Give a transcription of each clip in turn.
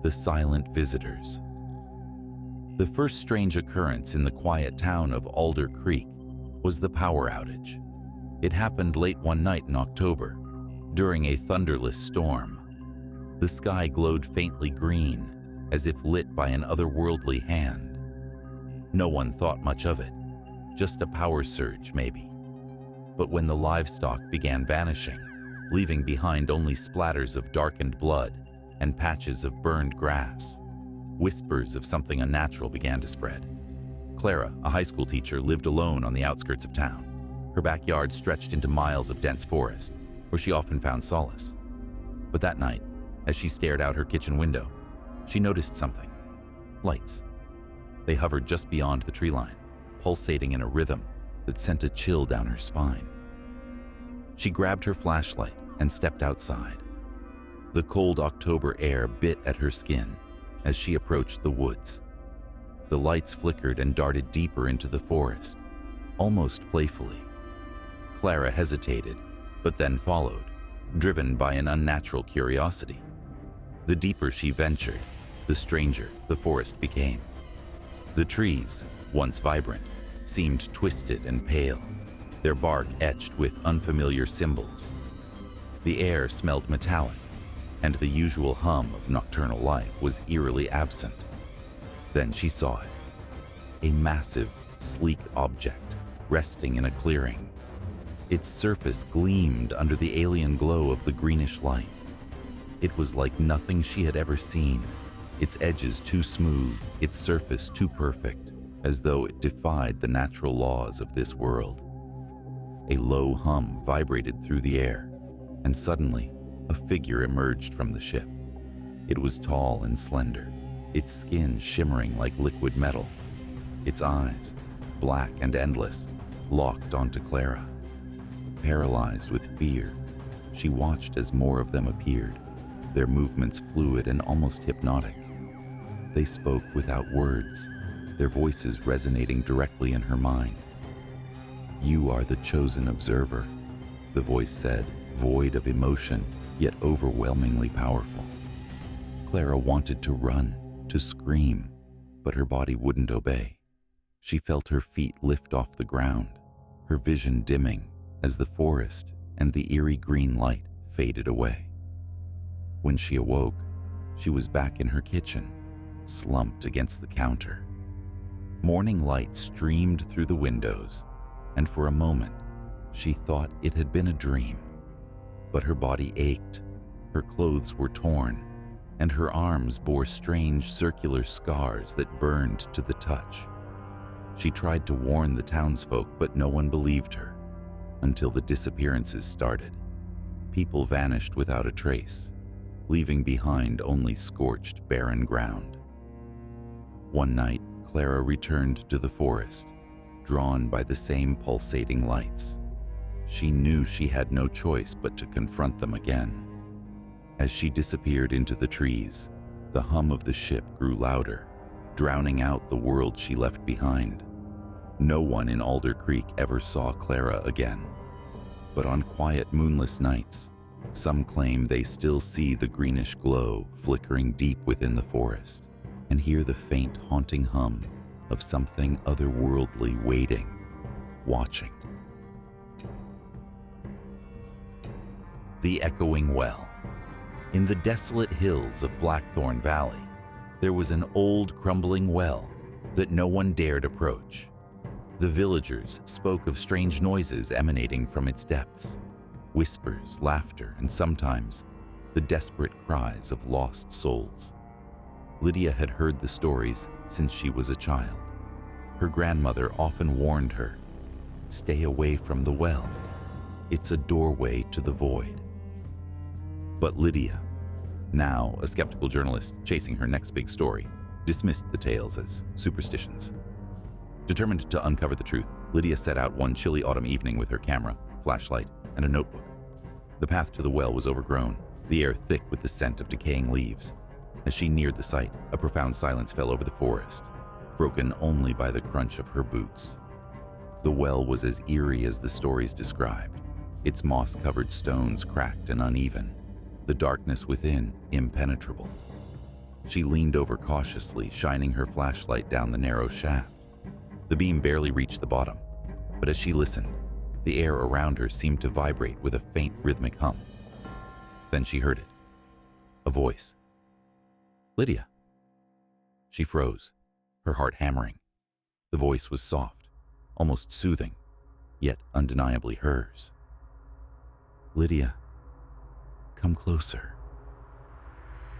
The silent visitors. The first strange occurrence in the quiet town of Alder Creek was the power outage. It happened late one night in October, during a thunderless storm. The sky glowed faintly green, as if lit by an otherworldly hand. No one thought much of it, just a power surge maybe. But when the livestock began vanishing, leaving behind only splatters of darkened blood and patches of burned grass, whispers of something unnatural began to spread. Clara, a high school teacher, lived alone on the outskirts of town. Her backyard stretched into miles of dense forest, where she often found solace. But that night, as she stared out her kitchen window, she noticed something. Lights. They hovered just beyond the tree line, pulsating in a rhythm that sent a chill down her spine. She grabbed her flashlight and stepped outside. The cold October air bit at her skin as she approached the woods. The lights flickered and darted deeper into the forest, almost playfully. Clara hesitated, but then followed, driven by an unnatural curiosity. The deeper she ventured, the stranger the forest became. The trees, once vibrant, seemed twisted and pale, their bark etched with unfamiliar symbols. The air smelled metallic, and the usual hum of nocturnal life was eerily absent. Then she saw it. A massive, sleek object resting in a clearing. Its surface gleamed under the alien glow of the greenish light. It was like nothing she had ever seen, its edges too smooth, its surface too perfect, as though it defied the natural laws of this world. A low hum vibrated through the air, and suddenly, a figure emerged from the ship. It was tall and slender, its skin shimmering like liquid metal. Its eyes, black and endless, locked onto Clara. Paralyzed with fear, she watched as more of them appeared, their movements fluid and almost hypnotic. They spoke without words, their voices resonating directly in her mind. "You are the chosen observer," the voice said, void of emotion, yet overwhelmingly powerful. Clara wanted to run, to scream, but her body wouldn't obey. She felt her feet lift off the ground, her vision dimming as the forest and the eerie green light faded away. When she awoke, she was back in her kitchen, slumped against the counter. Morning light streamed through the windows, and for a moment, she thought it had been a dream. But her body ached, her clothes were torn, and her arms bore strange circular scars that burned to the touch. She tried to warn the townsfolk, but no one believed her, until the disappearances started. People vanished without a trace, leaving behind only scorched, barren ground. One night, Clara returned to the forest, drawn by the same pulsating lights. She knew she had no choice but to confront them again. As she disappeared into the trees, the hum of the ship grew louder, drowning out the world she left behind. No one in Alder Creek ever saw Clara again. But on quiet, moonless nights, some claim they still see the greenish glow flickering deep within the forest and hear the faint, haunting hum of something otherworldly waiting, watching. The Echoing Well. In the desolate hills of Blackthorn Valley, there was an old, crumbling well that no one dared approach. The villagers spoke of strange noises emanating from its depths, whispers, laughter, and sometimes the desperate cries of lost souls. Lydia had heard the stories since she was a child. Her grandmother often warned her, "Stay away from the well. It's a doorway to the void." But Lydia, now a skeptical journalist chasing her next big story, dismissed the tales as superstitions. Determined to uncover the truth, Lydia set out one chilly autumn evening with her camera, flashlight, and a notebook. The path to the well was overgrown, the air thick with the scent of decaying leaves. As she neared the site, a profound silence fell over the forest, broken only by the crunch of her boots. The well was as eerie as the stories described, its moss-covered stones cracked and uneven, the darkness within impenetrable. She leaned over cautiously, shining her flashlight down the narrow shaft. The beam barely reached the bottom, but as she listened, the air around her seemed to vibrate with a faint rhythmic hum. Then she heard it. A voice. "Lydia." She froze, her heart hammering. The voice was soft, almost soothing, yet undeniably hers. "Lydia, come closer."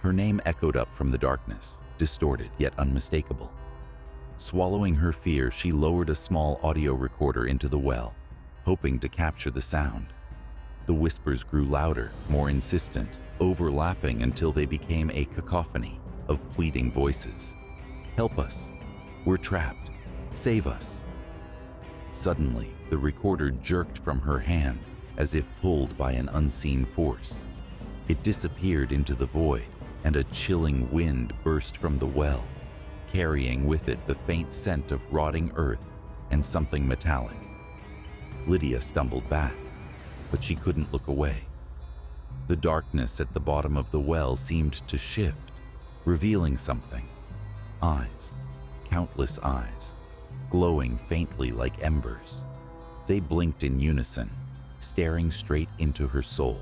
Her name echoed up from the darkness, distorted yet unmistakable. Swallowing her fear, she lowered a small audio recorder into the well, hoping to capture the sound. The whispers grew louder, more insistent, overlapping until they became a cacophony of pleading voices. "Help us. We're trapped. Save us." Suddenly, the recorder jerked from her hand as if pulled by an unseen force. It disappeared into the void, and a chilling wind burst from the well, carrying with it the faint scent of rotting earth and something metallic. Lydia stumbled back, but she couldn't look away. The darkness at the bottom of the well seemed to shift, revealing something. Eyes, countless eyes, glowing faintly like embers. They blinked in unison, staring straight into her soul.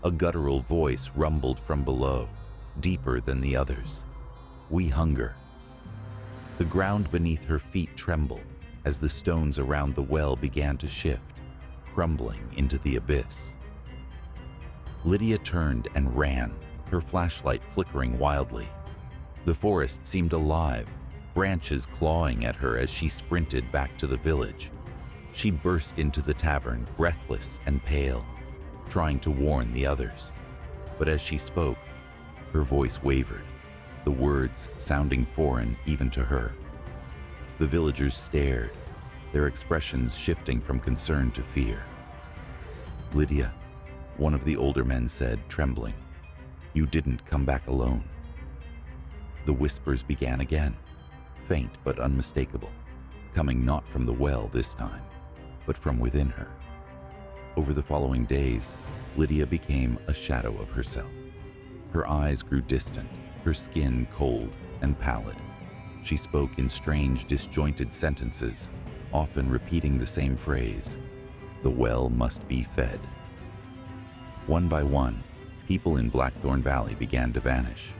A guttural voice rumbled from below, deeper than the others. "We hunger." The ground beneath her feet trembled as the stones around the well began to shift, crumbling into the abyss. Lydia turned and ran, her flashlight flickering wildly. The forest seemed alive, branches clawing at her as she sprinted back to the village. She burst into the tavern, breathless and pale, trying to warn the others. But as she spoke, her voice wavered, the words sounding foreign even to her. The villagers stared, their expressions shifting from concern to fear. "Lydia," one of the older men said, trembling, "you didn't come back alone." The whispers began again, faint but unmistakable, coming not from the well this time, but from within her. Over the following days, Lydia became a shadow of herself. Her eyes grew distant, her skin cold and pallid. She spoke in strange, disjointed sentences, often repeating the same phrase, "The well must be fed." One by one, people in Blackthorn Valley began to vanish.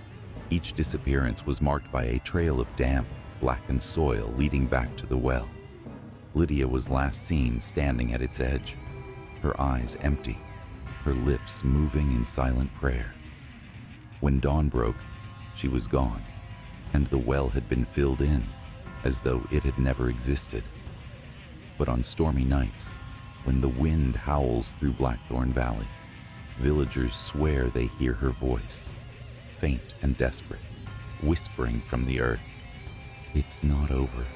Each disappearance was marked by a trail of damp, blackened soil leading back to the well. Lydia was last seen standing at its edge, her eyes empty, her lips moving in silent prayer. When dawn broke, she was gone, and the well had been filled in, as though it had never existed. But on stormy nights, when the wind howls through Blackthorn Valley, villagers swear they hear her voice, faint and desperate, whispering from the earth, "It's not over.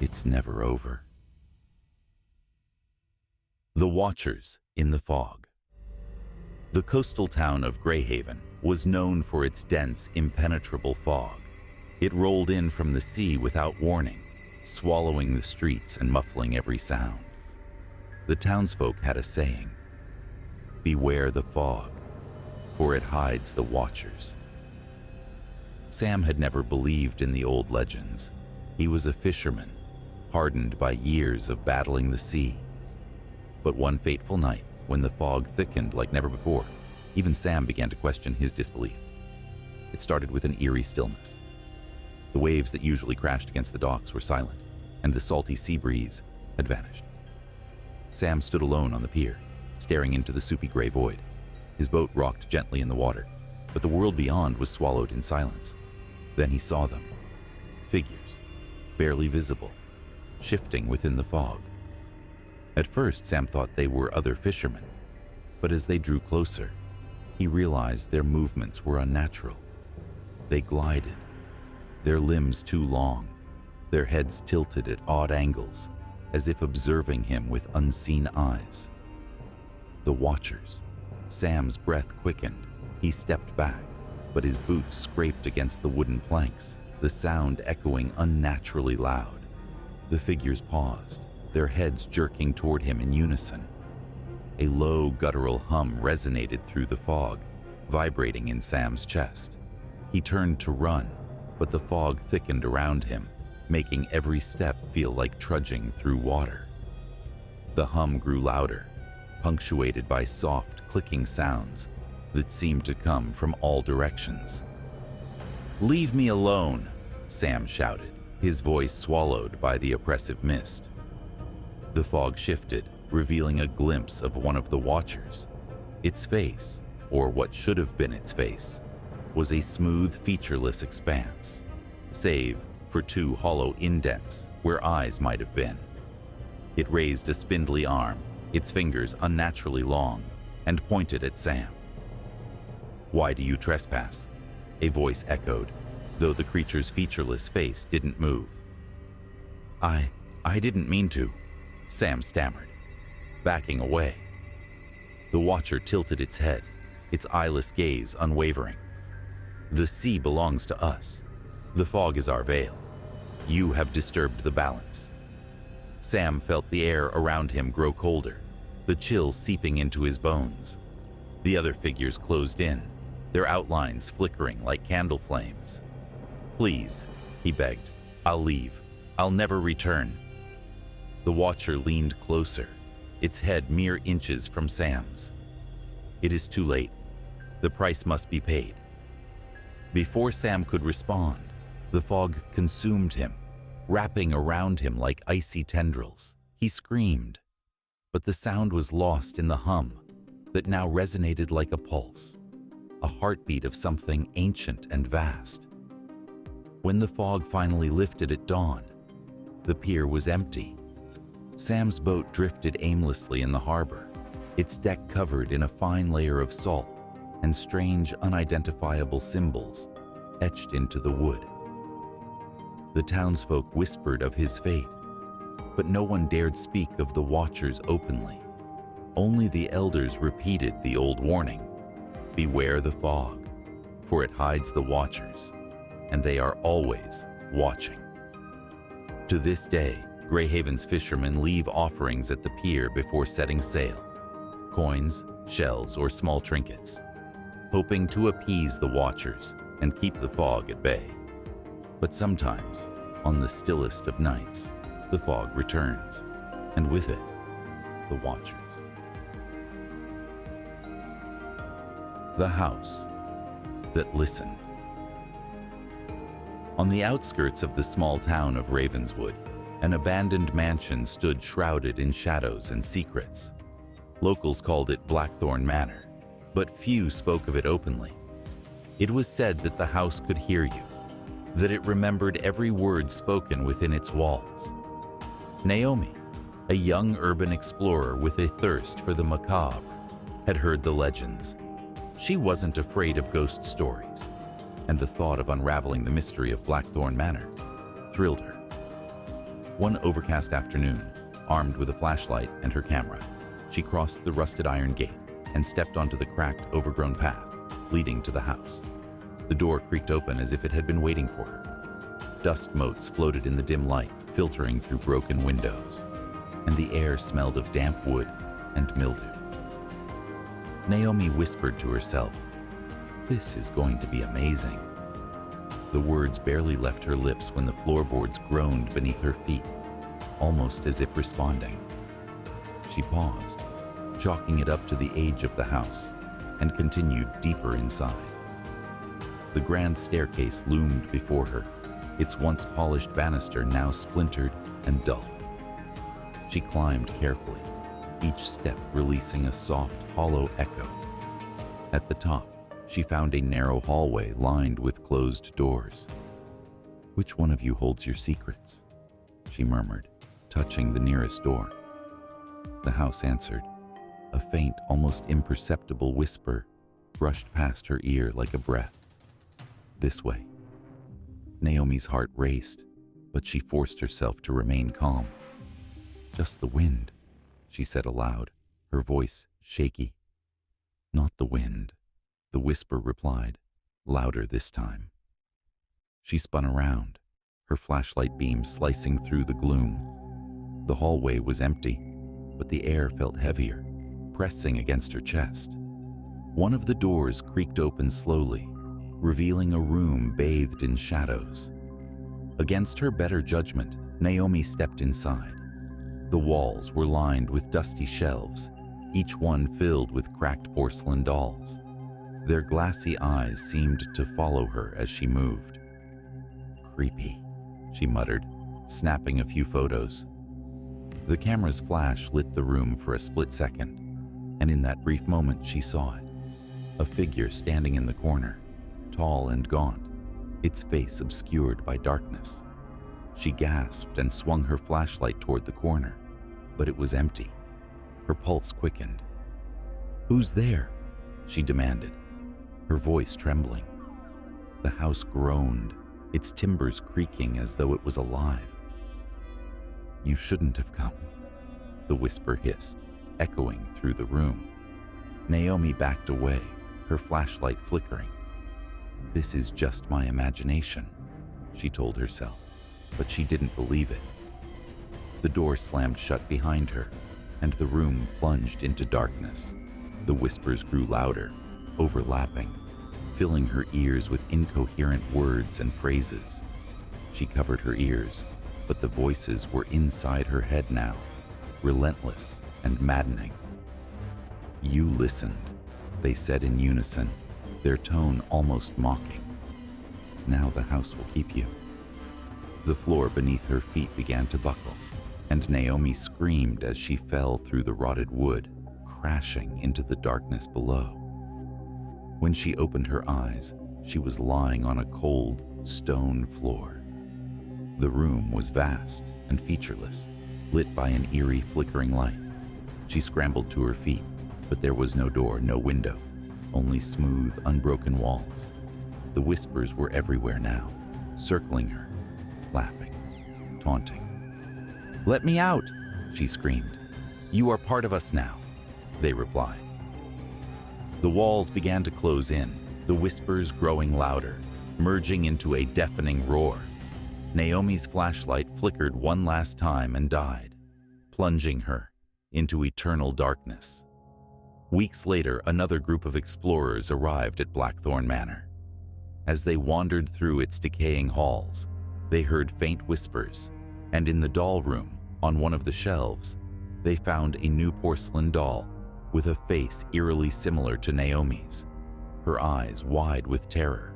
It's never over." The Watchers in the Fog. The coastal town of Greyhaven was known for its dense, impenetrable fog. It rolled in from the sea without warning, swallowing the streets and muffling every sound. The townsfolk had a saying, "Beware the fog, for it hides the Watchers." Sam had never believed in the old legends. He was a fisherman, hardened by years of battling the sea. But one fateful night, when the fog thickened like never before, even Sam began to question his disbelief. It started with an eerie stillness. The waves that usually crashed against the docks were silent, and the salty sea breeze had vanished. Sam stood alone on the pier, staring into the soupy gray void. His boat rocked gently in the water, but the world beyond was swallowed in silence. Then he saw them. Figures, barely visible, shifting within the fog. At first, Sam thought they were other fishermen, but as they drew closer, he realized their movements were unnatural. They glided, their limbs too long, their heads tilted at odd angles, as if observing him with unseen eyes. The Watchers. Sam's breath quickened. He stepped back, but his boots scraped against the wooden planks, the sound echoing unnaturally loud. The figures paused, their heads jerking toward him in unison. A low, guttural hum resonated through the fog, vibrating in Sam's chest. He turned to run, but the fog thickened around him, making every step feel like trudging through water. The hum grew louder, punctuated by soft, clicking sounds that seemed to come from all directions. "Leave me alone," Sam shouted, his voice swallowed by the oppressive mist. The fog shifted, revealing a glimpse of one of the watchers. Its face, or what should have been its face, was a smooth, featureless expanse, save for two hollow indents where eyes might have been. It raised a spindly arm, its fingers unnaturally long, and pointed at Sam. "Why do you trespass?" a voice echoed, though the creature's featureless face didn't move. I didn't mean to," Sam stammered, backing away. The watcher tilted its head, its eyeless gaze unwavering. "The sea belongs to us. The fog is our veil. You have disturbed the balance." Sam felt the air around him grow colder, the chill seeping into his bones. The other figures closed in, their outlines flickering like candle flames. "Please," he begged. "I'll leave. I'll never return." The watcher leaned closer, its head mere inches from Sam's. "It is too late. The price must be paid." Before Sam could respond, the fog consumed him, wrapping around him like icy tendrils. He screamed, but the sound was lost in the hum that now resonated like a pulse, a heartbeat of something ancient and vast. When the fog finally lifted at dawn, the pier was empty. Sam's boat drifted aimlessly in the harbor, its deck covered in a fine layer of salt and strange, unidentifiable symbols etched into the wood. The townsfolk whispered of his fate, but no one dared speak of the watchers openly. Only the elders repeated the old warning: beware the fog, for it hides the watchers, and they are always watching. To this day, Greyhaven's fishermen leave offerings at the pier before setting sail, coins, shells, or small trinkets, hoping to appease the watchers and keep the fog at bay. But sometimes, on the stillest of nights, the fog returns, and with it, the watchers. The house that listened. On the outskirts of the small town of Ravenswood, an abandoned mansion stood shrouded in shadows and secrets. Locals called it Blackthorn Manor, but few spoke of it openly. It was said that the house could hear you, that it remembered every word spoken within its walls. Naomi, a young urban explorer with a thirst for the macabre, had heard the legends. She wasn't afraid of ghost stories, and the thought of unraveling the mystery of Blackthorn Manor thrilled her. One overcast afternoon, armed with a flashlight and her camera, she crossed the rusted iron gate and stepped onto the cracked, overgrown path leading to the house. The door creaked open as if it had been waiting for her. Dust motes floated in the dim light, filtering through broken windows, and the air smelled of damp wood and mildew. Naomi whispered to herself, "This is going to be amazing." The words barely left her lips when the floorboards groaned beneath her feet, almost as if responding. She paused, chalking it up to the age of the house, and continued deeper inside. The grand staircase loomed before her, its once polished banister now splintered and dull. She climbed carefully, each step releasing a soft, hollow echo. At the top, she found a narrow hallway lined with closed doors. "Which one of you holds your secrets?" she murmured, touching the nearest door. The house answered. A faint, almost imperceptible whisper brushed past her ear like a breath. "This way." Naomi's heart raced, but she forced herself to remain calm. "Just the wind," she said aloud, her voice shaky. "Not the wind," the whisper replied, louder this time. She spun around, her flashlight beam slicing through the gloom. The hallway was empty, but the air felt heavier, pressing against her chest. One of the doors creaked open slowly, revealing a room bathed in shadows. Against her better judgment, Naomi stepped inside. The walls were lined with dusty shelves, each one filled with cracked porcelain dolls. Their glassy eyes seemed to follow her as she moved. "Creepy," she muttered, snapping a few photos. The camera's flash lit the room for a split second, and in that brief moment she saw it. A figure standing in the corner, tall and gaunt, its face obscured by darkness. She gasped and swung her flashlight toward the corner, but it was empty. Her pulse quickened. "Who's there?" she demanded, her voice trembling. The house groaned, its timbers creaking as though it was alive. "You shouldn't have come," the whisper hissed, echoing through the room. Naomi backed away, her flashlight flickering. "This is just my imagination," she told herself, but she didn't believe it. The door slammed shut behind her, and the room plunged into darkness. The whispers grew louder, overlapping, filling her ears with incoherent words and phrases. She covered her ears, but the voices were inside her head now, relentless and maddening. "You listened," they said in unison, their tone almost mocking. "Now the house will keep you." The floor beneath her feet began to buckle, and Naomi screamed as she fell through the rotted wood, crashing into the darkness below. When she opened her eyes, she was lying on a cold, stone floor. The room was vast and featureless, lit by an eerie, flickering light. She scrambled to her feet, but there was no door, no window, only smooth, unbroken walls. The whispers were everywhere now, circling her, laughing, taunting. "Let me out," she screamed. "You are part of us now," they replied. The walls began to close in, the whispers growing louder, merging into a deafening roar. Naomi's flashlight flickered one last time and died, plunging her into eternal darkness. Weeks later, another group of explorers arrived at Blackthorn Manor. As they wandered through its decaying halls, they heard faint whispers, and in the doll room, on one of the shelves, they found a new porcelain doll with a face eerily similar to Naomi's, her eyes wide with terror.